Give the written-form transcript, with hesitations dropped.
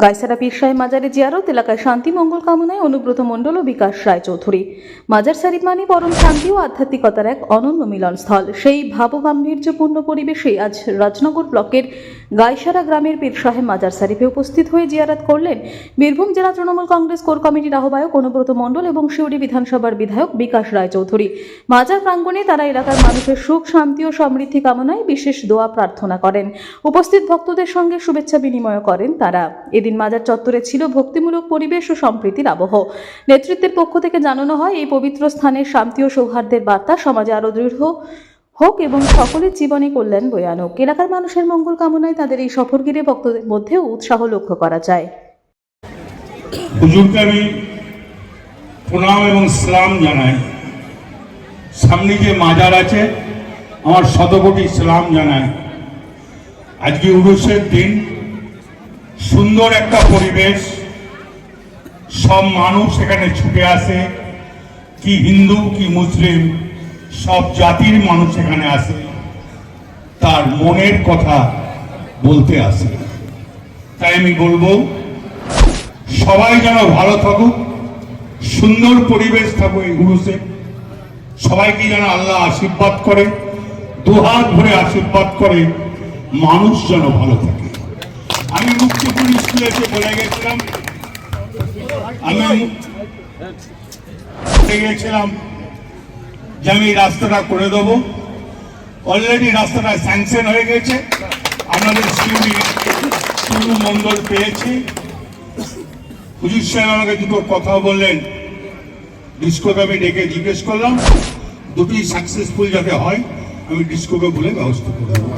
গাইসারা পীর সাহেব মাজারে জিয়ারত এলাকায় শান্তি মঙ্গল কামনায় অনুব্রত মণ্ডল ও বিকাশ রায়চৌধুরী। মাজার শরীফ মানে পরম শান্তি ও আধ্যাত্মিকতার এক অনন্য মিলনস্থল। সেই ভাবগাম্ভীর্যপূর্ণ পরিবেশে আজ রাজনগর ব্লকের গাইসারা গ্রামের পীর সাহেব মাজার শরীফে উপস্থিত হয়ে জিয়ারত করলেন বীরভূম জেলা তৃণমূল কংগ্রেস কোর কমিটির আহ্বায়ক অনুব্রত মণ্ডল এবং সিউড়ি বিধানসভার বিধায়ক বিকাশ রায়চৌধুরী। মাজার প্রাঙ্গণে তারা এলাকার মানুষের সুখ শান্তি ও সমৃদ্ধি কামনায় বিশেষ দোয়া প্রার্থনা করেন। উপস্থিত ভক্তদের সঙ্গে শুভেচ্ছা বিনিময় করেন তারা। এদিন মাজার চত্বরে ছিল ভক্তিমূলক পরিবেশ ও সম্প্রীতির আবহ। নেতৃত্বের পক্ষ থেকে জানানো হয়, এই পবিত্র স্থানের শান্তি ও সৌহার্দ্যের বার্তা সমাজে আরো দৃঢ় হোক এবং সকলের জীবনে কল্যাণ বয়ে আনুক। এলাকার মানুষের মঙ্গল কামনায় তাদের এই সফর ঘিরে ভক্তদের মধ্যেও উৎসাহ লক্ষ্য করা যায়। হুজুরকে আমি প্রণাম এবং সালাম জানাই। সামনে যে মাজার আছে আমার শতকোটি সালাম জানাই। আজকে উরুসের দিন, সুন্দর একটা পরিবেশ, সব মানুষ এখানে ছুটে আসে, কি হিন্দু কি মুসলিম সব জাতির মানুষ এখানে আসে, তার মনের কথা বলতে আসে। তাই আমি বলবো সবাই যেন ভালো থাকুক, সুন্দর পরিবেশ থাকুক এই উরুসে। সবাইকে যেন আল্লাহ আশীর্বাদ করে, দুহাত ভরে আশীর্বাদ করে, মানুষ যেন ভালো থাকে। আমি মুক্তিপুর স্কুলে এসে বলে গেছিলাম যে আমি রাস্তাটা করে দেবো। অলরেডি রাস্তাটা স্যাংশন হয়ে গেছে, আমাদের সিউড়ি মন্ডল পেয়েছি। হুজুর সাহেব আমাকে দুটো কথা বললেন, ডিস্কোকে আমি ডেকে জিজ্ঞেস করলাম, দুটি সাকসেসফুল যাতে হয় আমি ডিস্কোকে বলে ব্যবস্থা করে দেবো।